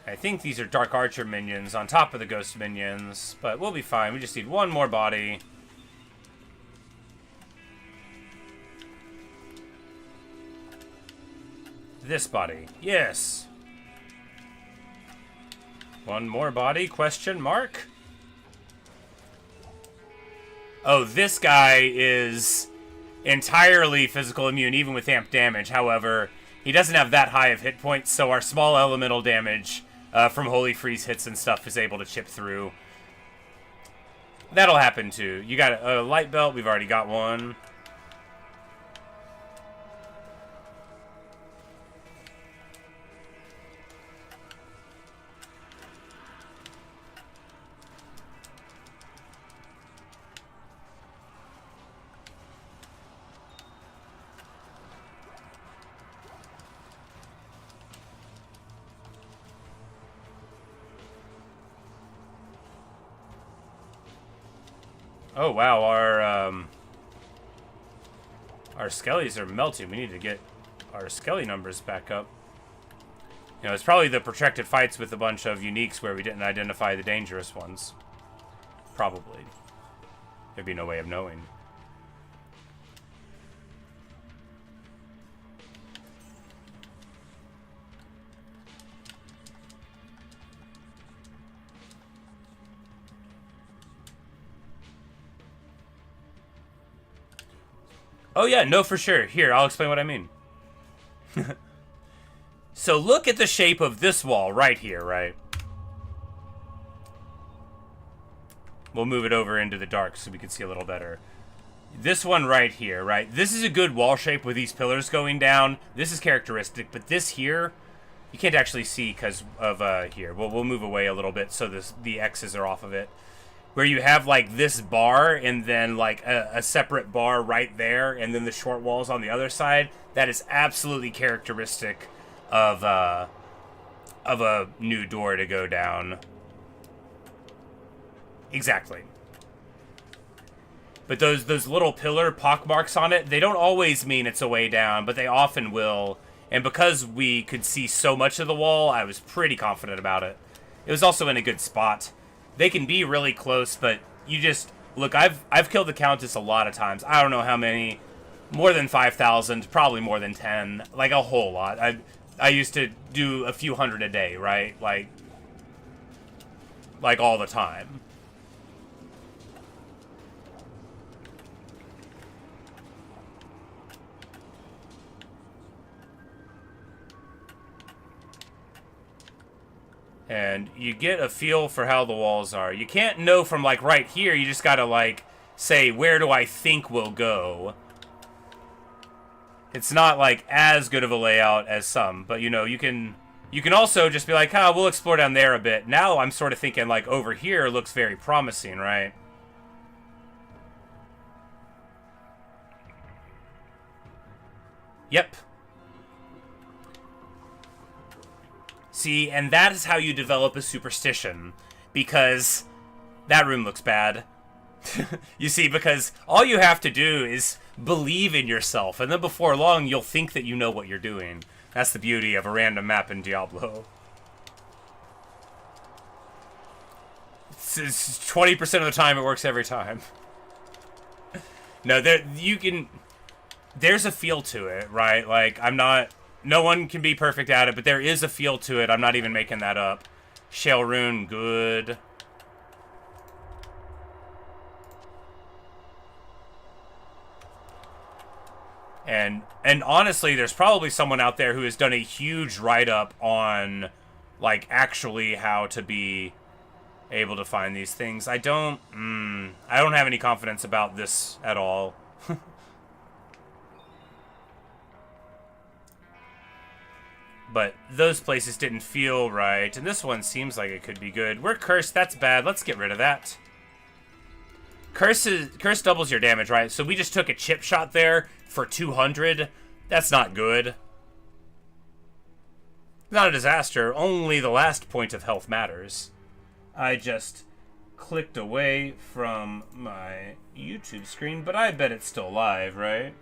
I think these are Dark Archer minions on top of the Ghost minions, but we'll be fine. We just need one more body. This body. Yes. One more body, question mark? Oh, this guy is entirely physical immune, even with amp damage. However, he doesn't have that high of hit points, so our small elemental damage from Holy Freeze hits and stuff is able to chip through. That'll happen too. You got a light belt. We've already got one. Oh wow, our skellies are melting. We need to get our skelly numbers back up. You know, it's probably the protracted fights with a bunch of uniques where we didn't identify the dangerous ones. Probably. There'd be no way of knowing. Oh yeah, no, for sure. Here, I'll explain what I mean. So look at the shape of this wall right here, right? We'll move it over into the dark so we can see a little better. This one right here, right? This is a good wall shape with these pillars going down. This is characteristic, but this here, you can't actually see because of here. We'll move away a little bit so the X's are off of it. Where you have like this bar and then like a separate bar right there and then the short walls on the other side. That is absolutely characteristic of a new door to go down. Exactly. But those little pillar pockmarks on it, they don't always mean it's a way down, but they often will. And because we could see so much of the wall, I was pretty confident about it. It was also in a good spot. They can be really close, but you just... Look, I've killed the Countess a lot of times. I don't know how many. More than 5,000, probably more than 10. Like, a whole lot. I used to do a few hundred a day, right? Like all the time. And you get a feel for how the walls are. You can't know from, like, right here. You just gotta, like, say, where do I think we'll go? It's not, like, as good of a layout as some. But, you know, you can also just be like, we'll explore down there a bit. Now I'm sort of thinking, like, over here looks very promising, right? Yep. See, and that is how you develop a superstition, because that room looks bad. You see, because all you have to do is believe in yourself, and then before long, you'll think that you know what you're doing. That's the beauty of a random map in Diablo. It's 20% of the time, it works every time. No, there's a feel to it, right? Like, no one can be perfect at it, but there is a feel to it. I'm not even making that up. Shale Rune, good. And honestly, there's probably someone out there who has done a huge write-up on like, actually how to be able to find these things. I don't have any confidence about this at all. But those places didn't feel right, and this one seems like it could be good. We're cursed, that's bad. Let's get rid of that. Curse doubles your damage, right? So we just took a chip shot there for 200. That's not good. Not a disaster. Only the last point of health matters. I just clicked away from my YouTube screen, but I bet it's still live, right?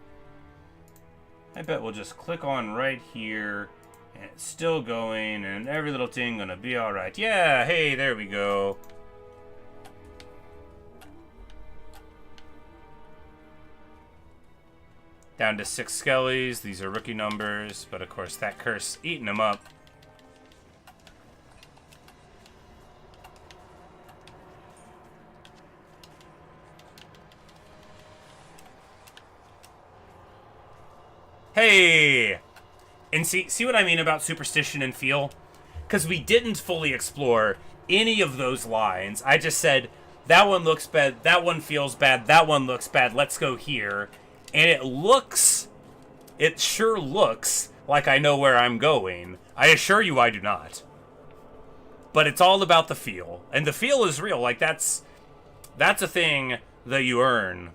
I bet we'll just click on right here, and it's still going, and every little thing gonna be alright. Yeah, hey, there we go. Down to 6 skellies. These are rookie numbers, but of course that curse eating them up. Hey! And see what I mean about superstition and feel? Because we didn't fully explore any of those lines. I just said, that one looks bad, that one feels bad, that one looks bad, let's go here. And it sure looks like I know where I'm going. I assure you I do not. But it's all about the feel. And the feel is real. Like, that's a thing that you earn.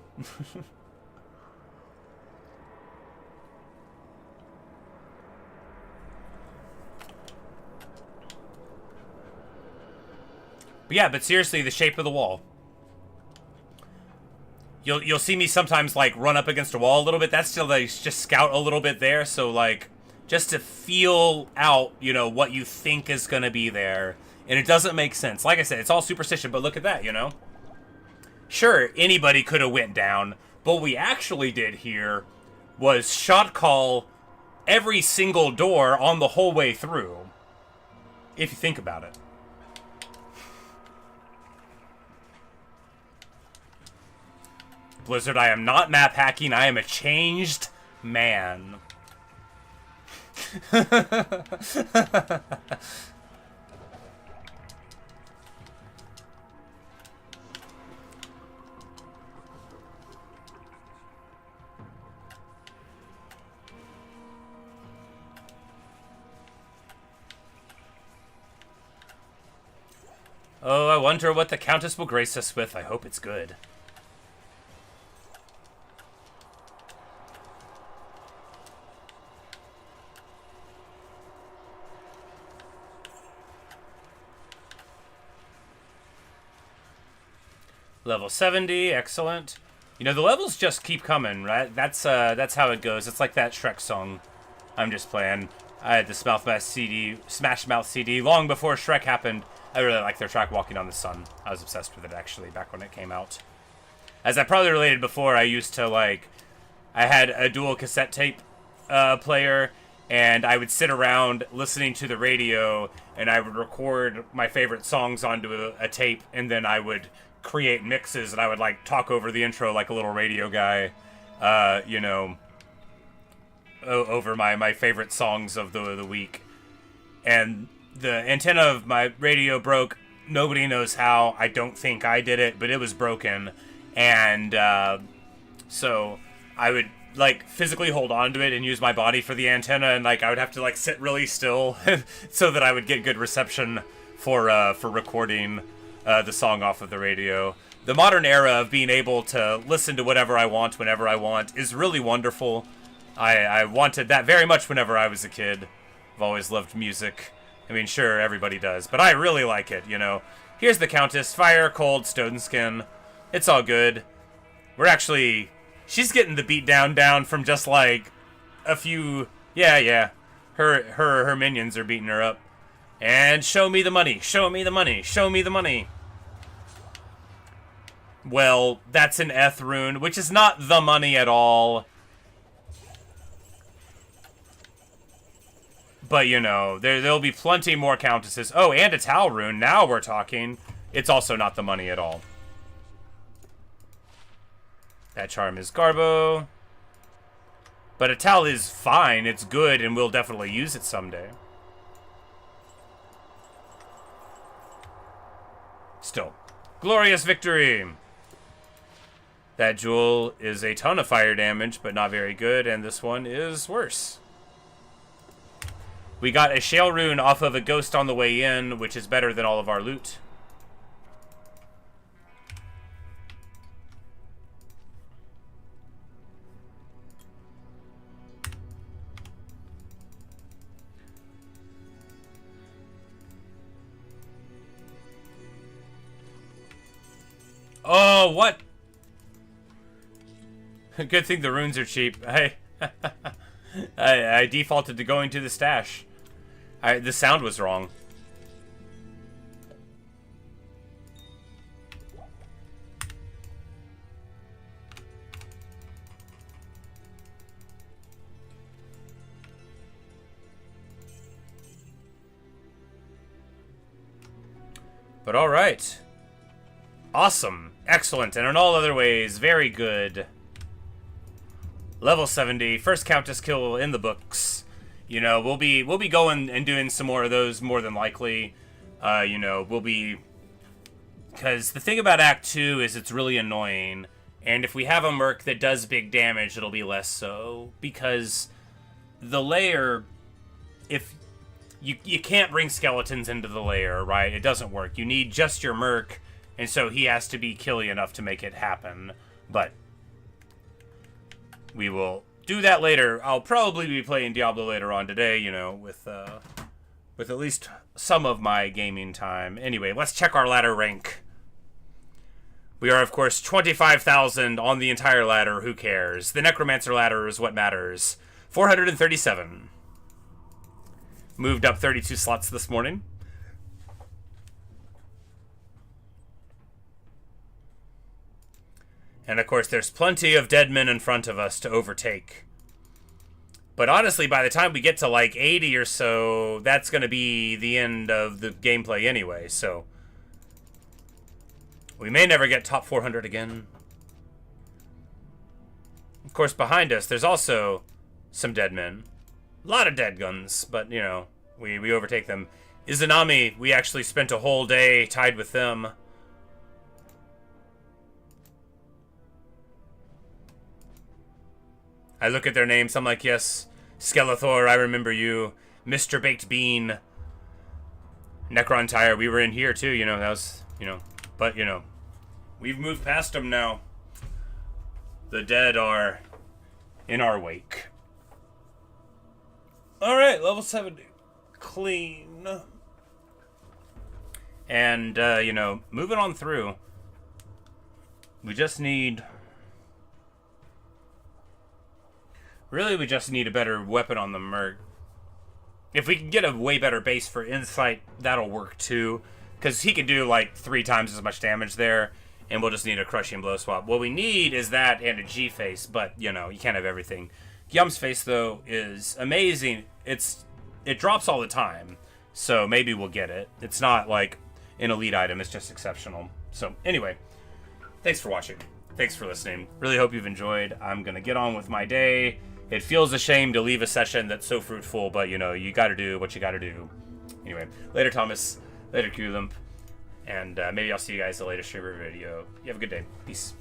But yeah, but seriously, the shape of the wall. You'll see me sometimes, like, run up against a wall a little bit. That's still, like, just scout a little bit there. So, like, just to feel out, you know, what you think is going to be there. And it doesn't make sense. Like I said, it's all superstition, but look at that, you know? Sure, anybody could have went down. But what we actually did here was shot call every single door on the whole way through. If you think about it. Blizzard, I am not map hacking. I am a changed man. Oh, I wonder what the Countess will grace us with. I hope it's good. Level 70, excellent. You know, the levels just keep coming, right? That's how it goes. It's like that Shrek song I'm just playing. I had the Smash Mouth CD long before Shrek happened. I really like their track Walking on the Sun. I was obsessed with it, actually, back when it came out. As I probably related before, I used to, like... I had a dual cassette tape player, and I would sit around listening to the radio, and I would record my favorite songs onto a tape, and then I would create mixes, and I would, like, talk over the intro like a little radio guy, you know, over my favorite songs of the week. And the antenna of my radio broke. Nobody knows how. I don't think I did it, but it was broken. And so I would, like, physically hold on to it and use my body for the antenna, and, like, I would have to, like, sit really still so that I would get good reception for recording the song off of the radio. The modern era of being able to listen to whatever I want whenever I want is really wonderful. I wanted that very much whenever I was a kid. I've always loved music. I mean, sure, everybody does, but I really like it, you know. Here's the Countess, fire, cold, stone skin. It's all good. We're actually... She's getting the beat down from just, like, a few... Yeah. Her minions are beating her up. And show me the money, show me the money, show me the money. Well, that's an Eth rune, which is not the money at all. But, you know, there'll be plenty more countesses. Oh, and a Tal rune. Now we're talking. It's also not the money at all. That charm is Garbo. But a Tal is fine. It's good, and we'll definitely use it someday. Glorious victory! That jewel is a ton of fire damage, but not very good, and this one is worse. We got a Shale Rune off of a ghost on the way in, which is better than all of our loot. Oh, what? Good thing the runes are cheap. I defaulted to going to the stash. The sound was wrong. But all right. Awesome. Excellent. And in all other ways, very good. Level 70. First Countess kill in the books. You know, we'll be going and doing some more of those more than likely. You know, we'll be... Because the thing about Act 2 is it's really annoying. And if we have a merc that does big damage, it'll be less so. Because the lair... If... You can't bring skeletons into the lair, right? It doesn't work. You need just your merc, and so he has to be killy enough to make it happen. But we will do that later. I'll probably be playing Diablo later on today, you know, with at least some of my gaming time. Anyway, let's check our ladder rank. We are, of course, 25,000 on the entire ladder. Who cares? The Necromancer ladder is what matters. 437. Moved up 32 slots this morning. And of course, there's plenty of dead men in front of us to overtake. But honestly, by the time we get to like 80 or so, that's going to be the end of the gameplay anyway, so... We may never get top 400 again. Of course, behind us, there's also some dead men. A lot of dead guns, but, you know, we overtake them. Izanami, we actually spent a whole day tied with them. I look at their names, I'm like, yes, Skeletor, I remember you. Mr. Baked Bean. Necron Tire, we were in here too, you know, that was, you know, but, you know, we've moved past them now. The dead are in our wake. Alright, level 70. Clean. And, you know, moving on through. We just need... Really, we just need a better weapon on the merc. If we can get a way better base for Insight, that'll work too. Because he can do, like, 3 times as much damage there. And we'll just need a Crushing Blow swap. What we need is that and a G-Face. But, you know, you can't have everything. Yum's Face, though, is amazing. It drops all the time, so maybe we'll get it. It's not like an elite item, it's just exceptional. So anyway, thanks for watching. Thanks for listening. Really hope you've enjoyed. I'm going to get on with my day. It feels a shame to leave a session that's so fruitful, but you know, you got to do what you got to do. Anyway, later Thomas, later Q-Limp, and maybe I'll see you guys in the later streamer video. You have a good day. Peace.